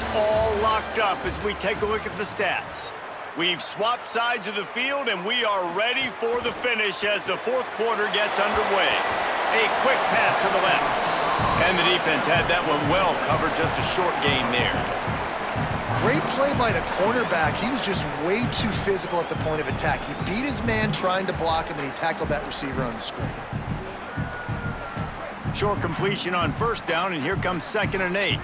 It's all locked up as we take a look at the stats. We've swapped sides of the field, and we are ready for the finish as the fourth quarter gets underway. A quick pass to the left. And the defense had that one well covered, just a short gain there. Great play by the cornerback. He was just way too physical at the point of attack. He beat his man trying to block him, and he tackled that receiver on the screen. Short completion on first down, and here comes 2nd and 8.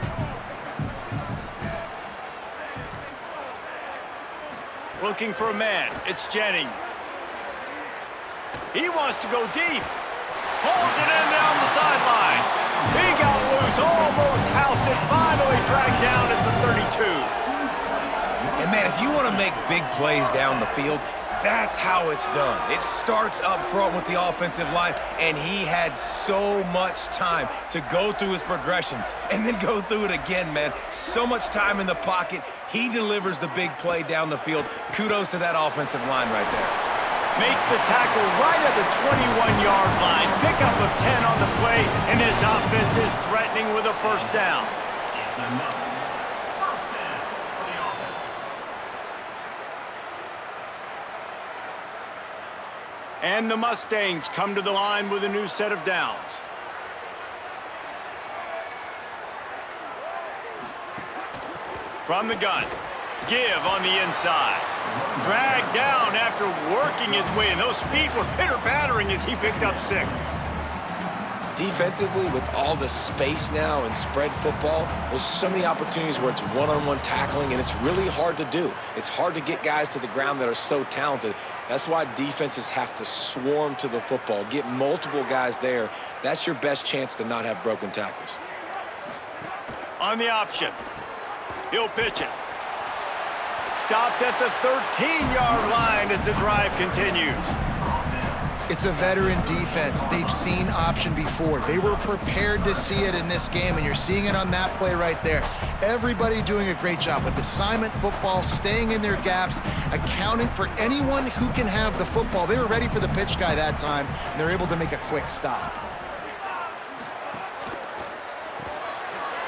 Looking for a man. It's Jennings. He wants to go deep. Pulls it in down the sideline. He got loose, almost housed it, finally dragged down at the 32. And, man, if you want to make big plays down the field, that's how it's done. It starts up front with the offensive line, and he had so much time to go through his progressions and then go through it again, man. So much time in the pocket. He delivers the big play down the field. Kudos to that offensive line right there. Makes the tackle right at the 21-yard line. Pickup of 10 on the play, and his offense is threatening with a first down. And the Mustangs come to the line with a new set of downs. From the gun. Give on the inside. Dragged down after working his way, and those feet were pitter-pattering as he picked up 6. Defensively, with all the space now and spread football, there's so many opportunities where it's one-on-one tackling, and it's really hard to do. It's hard to get guys to the ground that are so talented. That's why defenses have to swarm to the football, get multiple guys there. That's your best chance to not have broken tackles. On the option. He'll pitch it. Stopped at the 13-yard line as the drive continues. It's a veteran defense. They've seen option before. They were prepared to see it in this game, and you're seeing it on that play right there. Everybody doing a great job with assignment football, staying in their gaps, accounting for anyone who can have the football. They were ready for the pitch guy that time, and they're able to make a quick stop.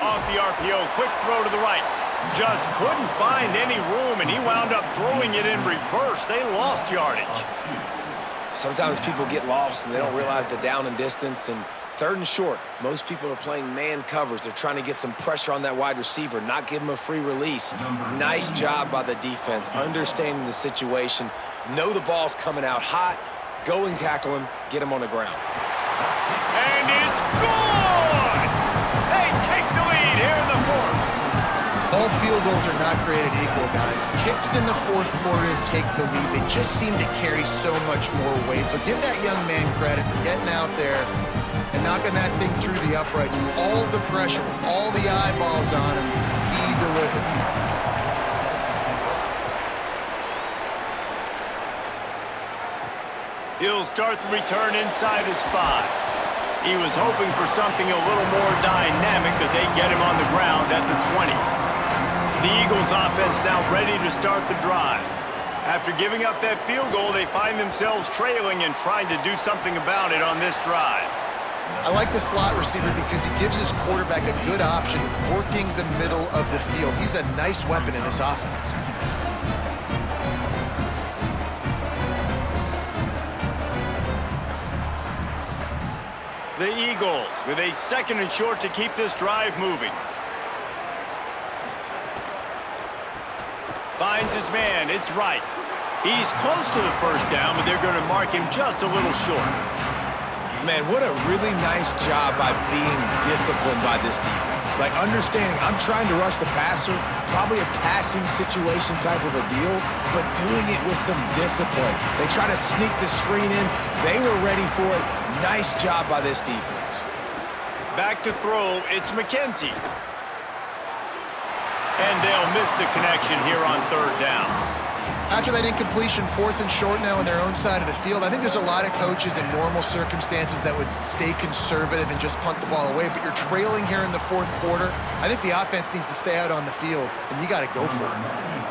Off the RPO, quick throw to the right. Just couldn't find any room, and he wound up throwing it in reverse. They lost yardage. Sometimes people get lost and they don't realize the down and distance, and 3rd and short. Most people are playing man covers. They're trying to get some pressure on that wide receiver, not give him a free release. Nice job by the defense, understanding the situation. Know the ball's coming out hot. Go and tackle him. Get him on the ground. And it's good! They take the lead here in the 4th. All field goals are not created equal, guys. Kicks in the 4th quarter to take the lead. They just seem to carry so much more weight. So give that young man credit for getting out there and knocking that thing through the uprights with all the pressure, with all the eyeballs on him. He delivered. He'll start the return inside his 5. He was hoping for something a little more dynamic, but they get him on the ground at the 20. The Eagles offense now ready to start the drive. After giving up that field goal, they find themselves trailing and trying to do something about it on this drive. I like the slot receiver because he gives his quarterback a good option working the middle of the field. He's a nice weapon in this offense. The Eagles with a 2nd and short to keep this drive moving. Finds his man. It's right. He's close to the first down, but they're going to mark him just a little short. Man, what a really nice job by being disciplined by this defense. Like, understanding I'm trying to rush the passer, probably a passing situation type of a deal, but doing it with some discipline. They try to sneak the screen in. They were ready for it. Nice job by this defense. Back to throw. It's McKenzie. And they'll miss the connection here on 3rd down. After that incompletion, 4th and short now on their own side of the field, I think there's a lot of coaches in normal circumstances that would stay conservative and just punt the ball away, but you're trailing here in the 4th quarter. I think the offense needs to stay out on the field, and you got to go for it.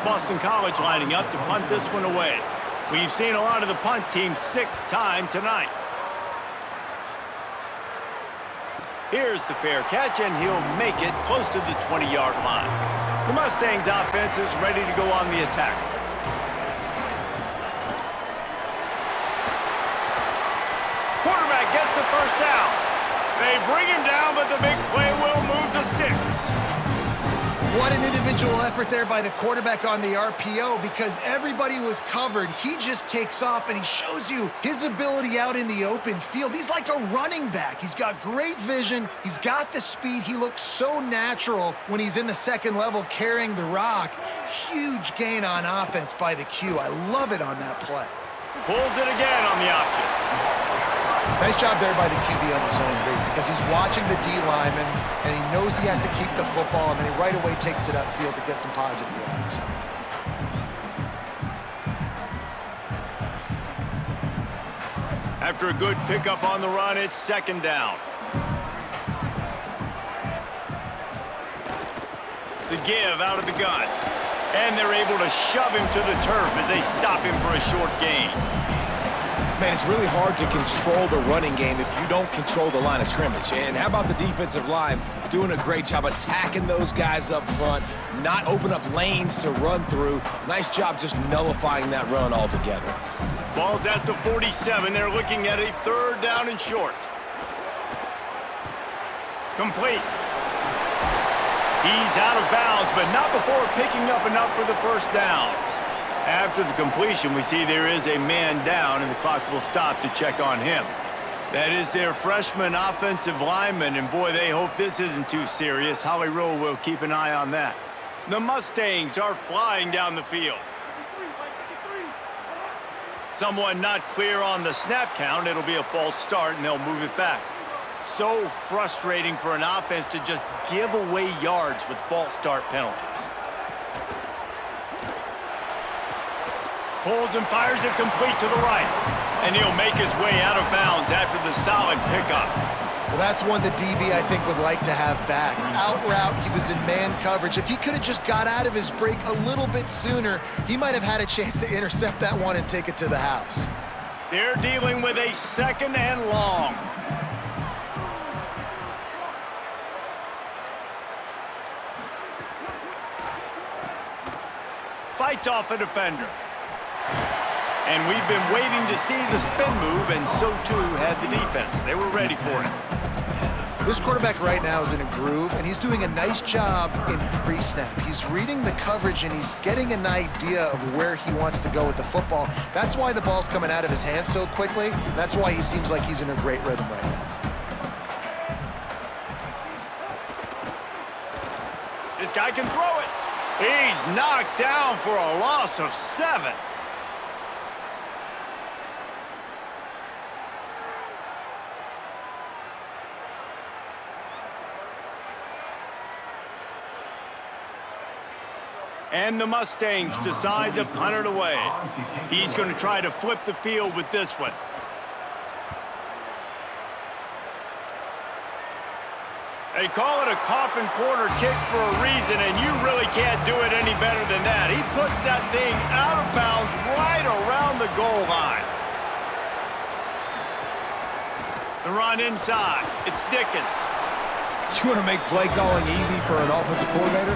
Boston College lining up to punt this one away. We've seen a lot of the punt team 6th time tonight. Here's the fair catch, and he'll make it close to the 20-yard line. The Mustangs offense is ready to go on the attack. Quarterback gets the first down. They bring him down, but the big play will move the sticks. What an individual effort there by the quarterback on the RPO, because everybody was covered. He just takes off, and he shows you his ability out in the open field. He's like a running back. He's got great vision. He's got the speed. He looks so natural when he's in the second level carrying the rock. Huge gain on offense by the Q. I love it on that play. Pulls it again on the option. Nice job there by the QB on the zone read, because he's watching the D lineman, and he knows he has to keep the football, and then he right away takes it upfield to get some positive yards. After a good pickup on the run, it's second down. The give out of the gun. And they're able to shove him to the turf as they stop him for a short gain. Man, it's really hard to control the running game if you don't control the line of scrimmage. And how about the defensive line doing a great job attacking those guys up front, not open up lanes to run through. Nice job just nullifying that run altogether. Ball's at the 47. They're looking at a third down and short. Complete. He's out of bounds, but not before picking up enough for the first down. After the completion, we see there is a man down, and the clock will stop to check on him. That is their freshman offensive lineman, and boy, they hope this isn't too serious. Howie Rowe will keep an eye on that. The Mustangs are flying down the field. Someone not clear on the snap count. It'll be a false start, and they'll move it back. So frustrating for an offense to just give away yards with false start penalties. Pulls and fires it complete to the right. And he'll make his way out of bounds after the solid pickup. Well, that's one the DB, I think, would like to have back. Out route, he was in man coverage. If he could have just got out of his break a little bit sooner, he might have had a chance to intercept that one and take it to the house. They're dealing with a second and long. Fights off a defender. And we've been waiting to see the spin move, and so too had the defense. They were ready for it. This quarterback right now is in a groove, and he's doing a nice job in pre-snap. He's reading the coverage, and he's getting an idea of where he wants to go with the football. That's why the ball's coming out of his hands so quickly. That's why he seems like he's in a great rhythm right now. This guy can throw it. He's knocked down for a loss of 7. And the Mustangs decide to punt it away. He's going to try to flip the field with this one. They call it a coffin corner kick for a reason, and you really can't do it any better than that. He puts that thing out of bounds right around the goal line. The run inside. It's Dickens. You want to make play calling easy for an offensive coordinator?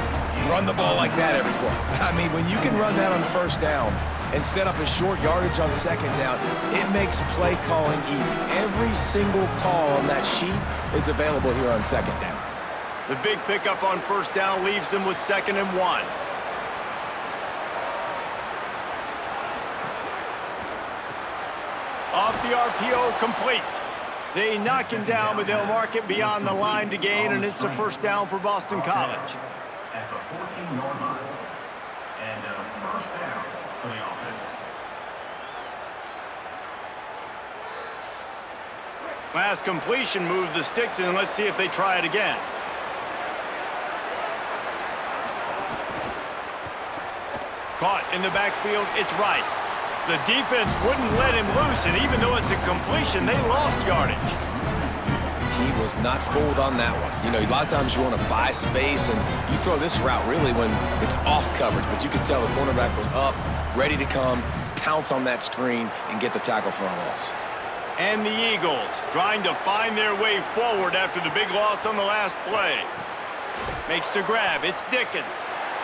Run the ball like that every play. I mean, when you can run that on first down and set up a short yardage on second down, it makes play calling easy. Every single call on that sheet is available here on second down. The big pickup on first down leaves them with 2nd and 1. Off the RPO, complete. They knock him down, but they'll mark it beyond the line to gain, and it's a first down for Boston College. At the 14-yard line. And first down for the offense. Last completion moved the sticks, and let's see if they try it again. Caught in the backfield, it's right. The defense wouldn't let him loose, and even though it's a completion, they lost yardage. He was not fooled on that one. You know, a lot of times you want to buy space, and you throw this route really when it's off coverage, but you can tell the cornerback was up, ready to come, pounce on that screen, and get the tackle for a loss. And the Eagles trying to find their way forward after the big loss on the last play. Makes the grab. It's Dickens.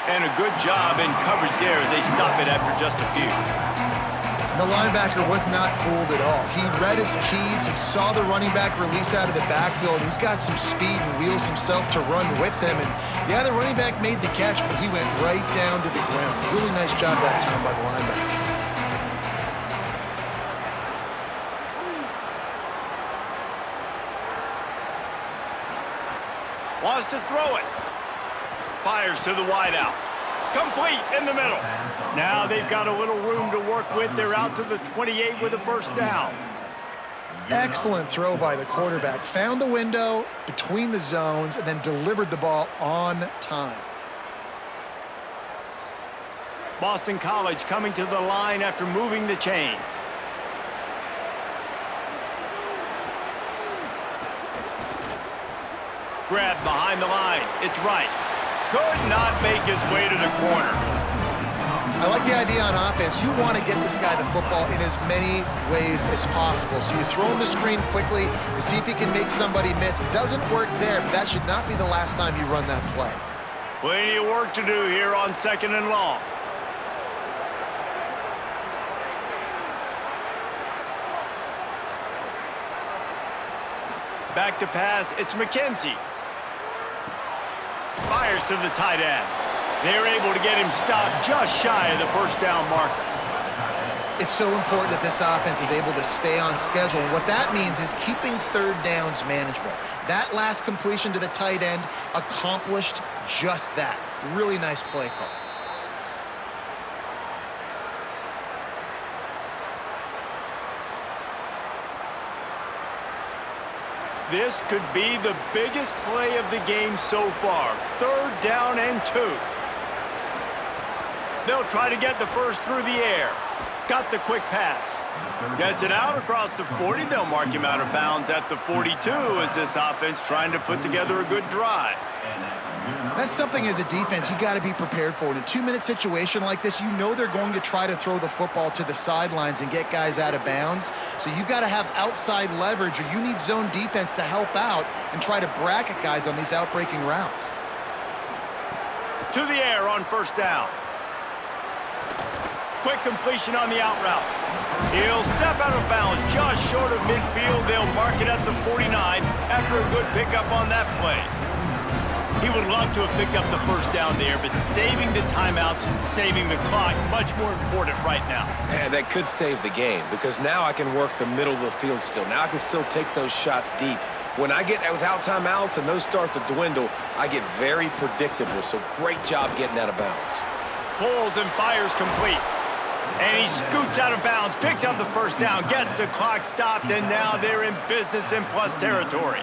And a good job in coverage there as they stop it after just a few. The linebacker was not fooled at all. He read his keys. He saw the running back release out of the backfield. He's got some speed and wheels himself to run with him. And yeah, the running back made the catch, but he went right down to the ground. Really nice job that time by the linebacker. Wants to throw it. Fires to the wideout. Complete in the middle. Now they've got a little room to work with. They're out to the 28 with a first down. Excellent throw by the quarterback. Found the window between the zones and then delivered the ball on time. Boston College coming to the line after moving the chains. Grab behind the line. It's right. Could not make his way to the corner. I like the idea on offense. You want to get this guy the football in as many ways as possible. So you throw him the screen quickly to see if he can make somebody miss. It doesn't work there, but that should not be the last time you run that play. Plenty of work to do here on 2nd and long. Back to pass. It's McKenzie. Fires to the tight end. They're able to get him stopped just shy of the first down marker. It's so important that this offense is able to stay on schedule. And what that means is keeping third downs manageable. That last completion to the tight end accomplished just that. Really nice play call. This could be the biggest play of the game so far. 3rd down and 2. They'll try to get the first through the air. Got the quick pass. Gets it out across the 40. They'll mark him out of bounds at the 42 as this offense trying to put together a good drive. That's something as a defense you got to be prepared for. In a 2-minute situation like this, you know they're going to try to throw the football to the sidelines and get guys out of bounds. So you've got to have outside leverage, or you need zone defense to help out and try to bracket guys on these outbreaking routes. To the air on first down. Quick completion on the out route. He'll step out of bounds just short of midfield. They'll mark it at the 49 after a good pickup on that play. He would love to have picked up the first down there, but saving the timeouts, saving the clock, much more important right now. Man, that could save the game because now I can work the middle of the field still. Now I can still take those shots deep. When I get without timeouts and those start to dwindle, I get very predictable. So great job getting out of bounds. Pulls and fires complete. And he scoots out of bounds, picks up the first down, gets the clock stopped, and now they're in business in plus territory.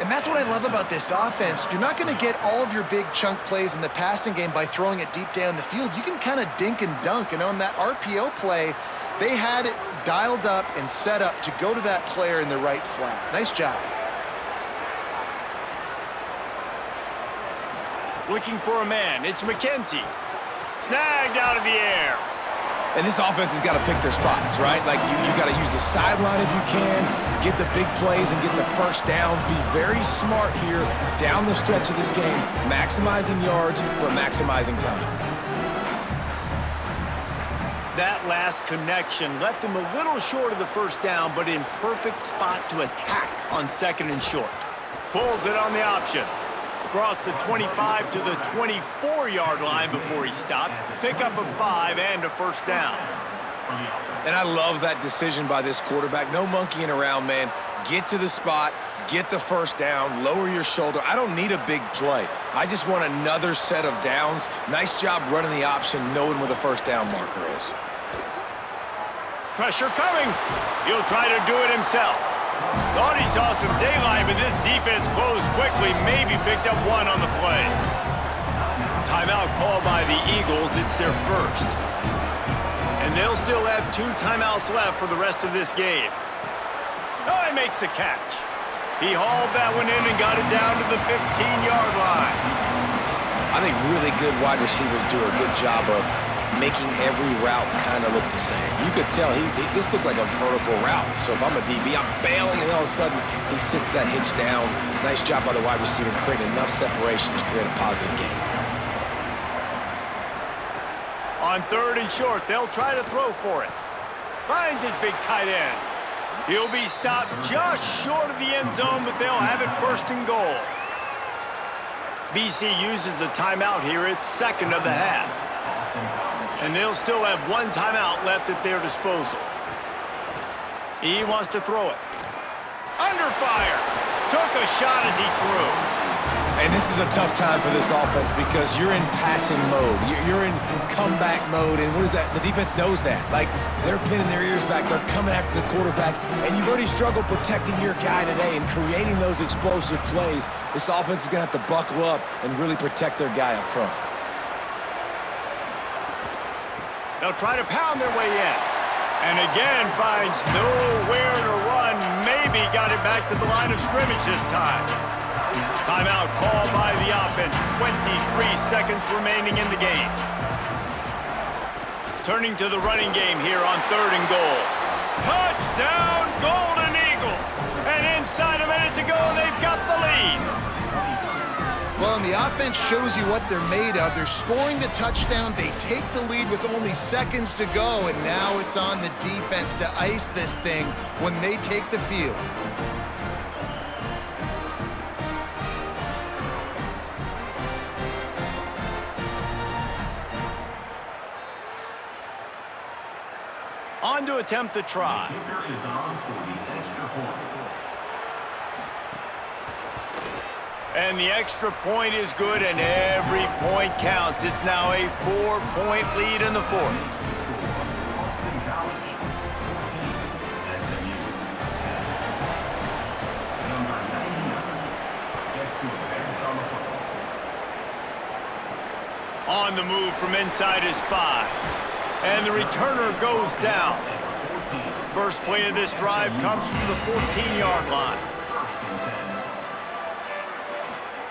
And that's what I love about this offense. You're not going to get all of your big chunk plays in the passing game by throwing it deep down the field. You can kind of dink and dunk. And on that RPO play, they had it dialed up and set up to go to that player in the right flat. Nice job. Looking for a man. It's McKenzie. Snagged out of the air. And this offense has got to pick their spots, right? Like, you got to use the sideline if you can, get the big plays and get the first downs. Be very smart here down the stretch of this game, maximizing yards, but maximizing time. That last connection left him a little short of the first down, but in perfect spot to attack on 2nd and short. Pulls it on the option. Across the 25 to the 24-yard line before he stopped. Pickup of 5 and a first down. And I love that decision by this quarterback. No monkeying around, man. Get to the spot, get the first down, lower your shoulder. I don't need a big play. I just want another set of downs. Nice job running the option, knowing where the first down marker is. Pressure coming. He'll try to do it himself. Thought he saw some daylight, but this defense closed quickly, maybe picked up one on the play. Timeout called by the Eagles. It's their first. And they'll still have 2 timeouts left for the rest of this game. Oh, he makes the catch. He hauled that one in and got it down to the 15-yard line. I think really good wide receivers do a good job of making every route kind of look the same. You could tell this looked like a vertical route. So if I'm a DB, I'm bailing, and all of a sudden he sits that hitch down. Nice job by the wide receiver creating enough separation to create a positive gain. On 3rd and short, they'll try to throw for it. Finds his big tight end. He'll be stopped just short of the end zone, but they'll have it 1st and goal. BC uses a timeout here. It's 2nd of the half. And they'll still have 1 timeout left at their disposal. He wants to throw it. Under fire. Took a shot as he threw. And this is a tough time for this offense because you're in passing mode. You're in comeback mode, and what is that? The defense knows that. Like, they're pinning their ears back. They're coming after the quarterback, and you've already struggled protecting your guy today and creating those explosive plays. This offense is going to have to buckle up and really protect their guy up front. They'll try to pound their way in. And again, finds nowhere to run. Maybe got it back to the line of scrimmage this time. Timeout called by the offense. 23 seconds remaining in the game. Turning to the running game here on 3rd and goal. Touchdown, Golden Eagles! And inside a minute to go, they've got the lead. Well, and the offense shows you what they're made of. They're scoring the touchdown. They take the lead with only seconds to go, and now it's on the defense to ice this thing when they take the field. On to attempt the try. Kicker is on for the extra point. And the extra point is good, and every point counts. It's now a 4-point lead in the 4th. Boston College, 14. SMU, 10. Number 99, set to advance on the football. On the move from inside his 5. And the returner goes down. First play of this drive comes from the 14-yard line.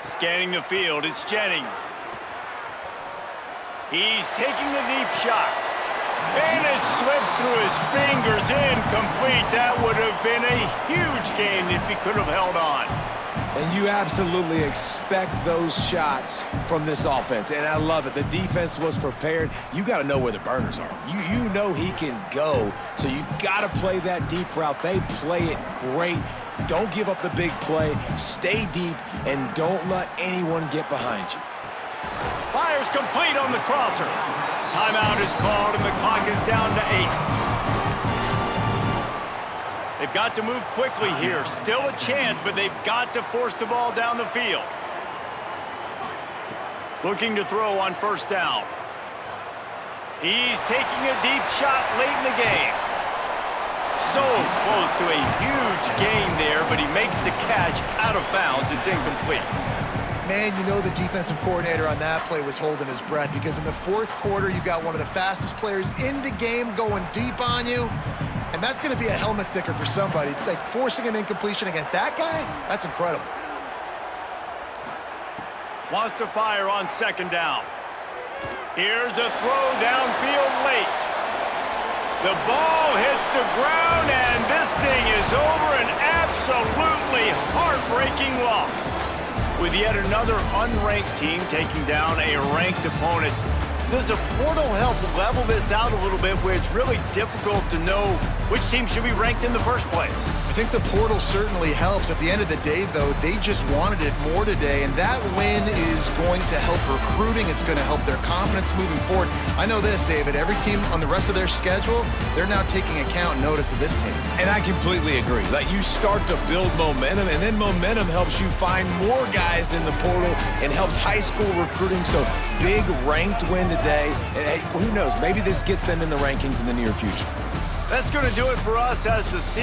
Scanning the field, it's Jennings. He's taking the deep shot. And it slips through his fingers, incomplete. That would have been a huge gain if he could have held on. And you absolutely expect those shots from this offense, and I love it. The defense was prepared. You got to know where the burners are. You know he can go, so you got to play that deep route. They play it great. Don't give up the big play. Stay deep, and don't let anyone get behind you. Fires complete on the crosser. Timeout is called, and the clock is down to 8. They've got to move quickly here. Still a chance, but they've got to force the ball down the field. Looking to throw on 1st down. He's taking a deep shot late in the game. So close to a huge gain there, but he makes the catch out of bounds. It's incomplete. Man, you know the defensive coordinator on that play was holding his breath because in the 4th quarter, you got one of the fastest players in the game going deep on you. And that's going to be a helmet sticker for somebody. Like, forcing an incompletion against that guy, that's incredible. Wants to fire on 2nd down. Here's a throw downfield late. The ball hits the ground, and this thing is over. An absolutely heartbreaking loss. With yet another unranked team taking down a ranked opponent, does a portal help level this out a little bit where it's really difficult to know which team should be ranked in the first place? I think the portal certainly helps. At the end of the day, though, they just wanted it more today, and that win is going to help recruiting. It's going to help their confidence moving forward. I know this, David, every team on the rest of their schedule, they're now taking account and notice of this team. And I completely agree. Like, you start to build momentum, and then momentum helps you find more guys in the portal and helps high school recruiting. So, big ranked win today. And hey, who knows? Maybe this gets them in the rankings in the near future. That's going to do it for us as the season.